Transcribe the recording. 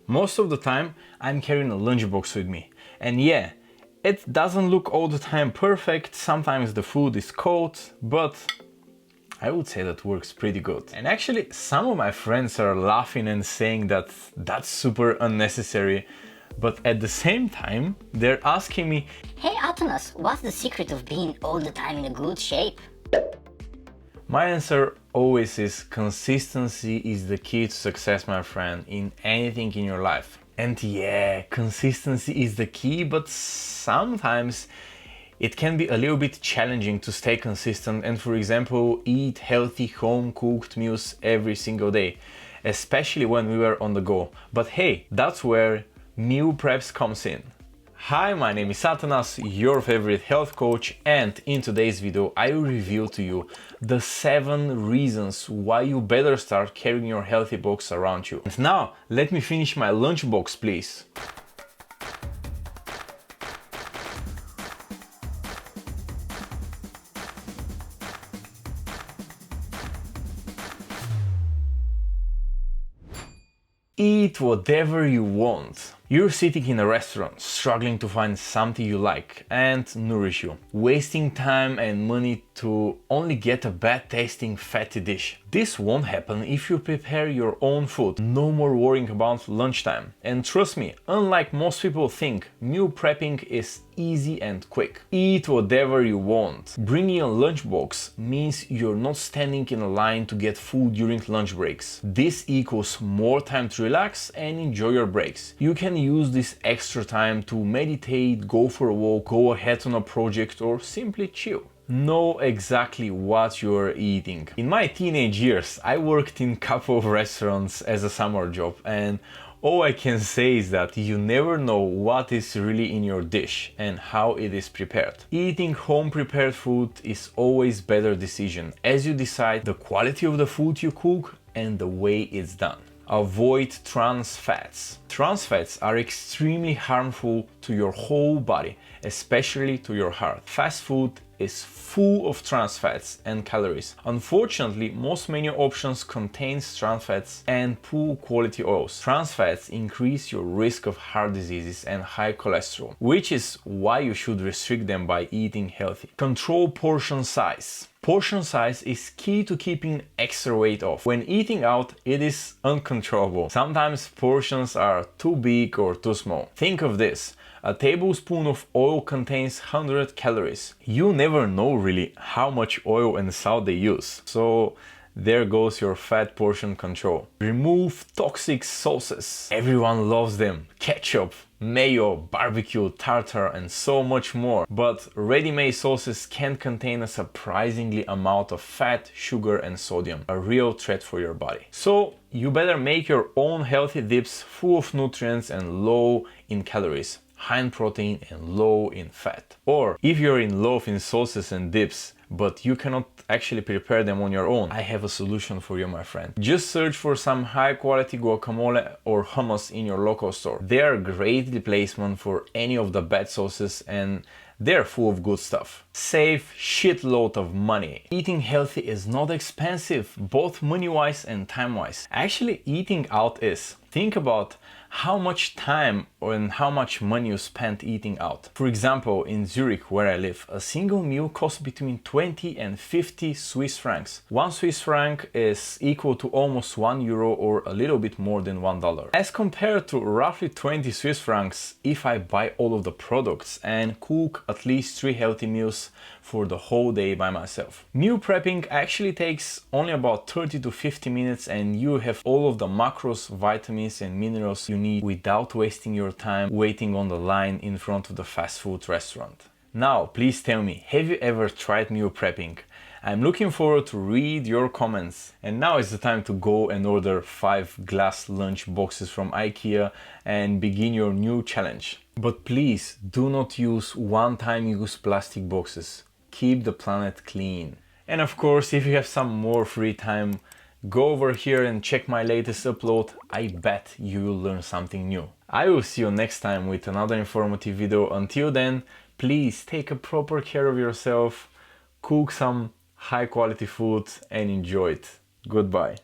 Most of the time, I'm carrying a lunchbox with me. And yeah, it doesn't look all the time perfect, sometimes the food is cold, but I would say that works pretty good. And actually, some of my friends are laughing and saying that that's super unnecessary, but at the same time, they're asking me, "Hey Atanas, what's the secret of being all the time in a good shape?" My answer always is consistency is the key to success, my friend, in anything in your life. And yeah, consistency is the key, but sometimes it can be a little bit challenging to stay consistent and, for example, eat healthy home-cooked meals every single day, especially when we were on the go. But hey, that's where meal preps comes in. Hi, my name is Atanas, your favorite health coach, and in today's video I will reveal to you the 7 reasons why you better start carrying your healthy box around you. And now, let me finish my lunchbox, please. Eat whatever you want. You're sitting in a restaurant, struggling to find something you like and nourish you, wasting time and money to only get a bad tasting fatty dish. This won't happen if you prepare your own food. No more worrying about lunchtime. And trust me, unlike most people think, meal prepping is easy and quick. Eat whatever you want. Bringing a lunchbox means you're not standing in a line to get food during lunch breaks. This equals more time to relax and enjoy your breaks. You can use this extra time to meditate, go for a walk, go ahead on a project, or simply chill. Know exactly what you're eating. In my teenage years, I worked in a couple of restaurants as a summer job, and all I can say is that you never know what is really in your dish and how it is prepared. Eating home prepared food is always better decision as you decide the quality of the food you cook and the way it's done. Avoid trans fats. Trans fats are extremely harmful to your whole body, especially to your heart. Fast food is full of trans fats and calories. Unfortunately, most menu options contain trans fats and poor quality oils. Trans fats increase your risk of heart diseases and high cholesterol, which is why you should restrict them by eating healthy. Control portion size. Portion size is key to keeping extra weight off. When eating out, it is uncontrollable. Sometimes portions are too big or too small. Think of this. A tablespoon of oil contains 100 calories. You never know really how much oil and salt they use. So there goes your fat portion control. Remove toxic sauces. Everyone loves them. Ketchup, mayo, barbecue, tartar, and so much more. But ready-made sauces can contain a surprisingly amount of fat, sugar, and sodium, a real threat for your body. So you better make your own healthy dips full of nutrients and low in calories, high in protein and low in fat. Or if you're in love in sauces and dips, but you cannot actually prepare them on your own, I have a solution for you, my friend. Just search for some high quality guacamole or hummus in your local store. They are a great replacement for any of the bad sauces and they're full of good stuff. Save shitload of money. Eating healthy is not expensive, both money-wise and time-wise. Actually, eating out is. Think about how much time and how much money you spent eating out. For example, in Zurich, where I live, a single meal costs between 20 and 50 Swiss francs. 1 Swiss franc is equal to almost €1 or a little bit more than $1. As compared to roughly 20 Swiss francs if I buy all of the products and cook at least 3 healthy meals for the whole day by myself. Meal prepping actually takes only about 30 to 50 minutes and you have all of the macros, vitamins and minerals you need without wasting your time waiting on the line in front of the fast food restaurant. Now, please tell me, have you ever tried meal prepping? I'm looking forward to read your comments. And now is the time to go and order 5 glass lunch boxes from IKEA and begin your new challenge. But please do not use one-time use plastic boxes. Keep the planet clean. And of course, if you have some more free time, go over here and check my latest upload. I bet you will learn something new. I will see you next time with another informative video. Until then, please take a proper care of yourself, cook some high quality food and enjoy it. Goodbye.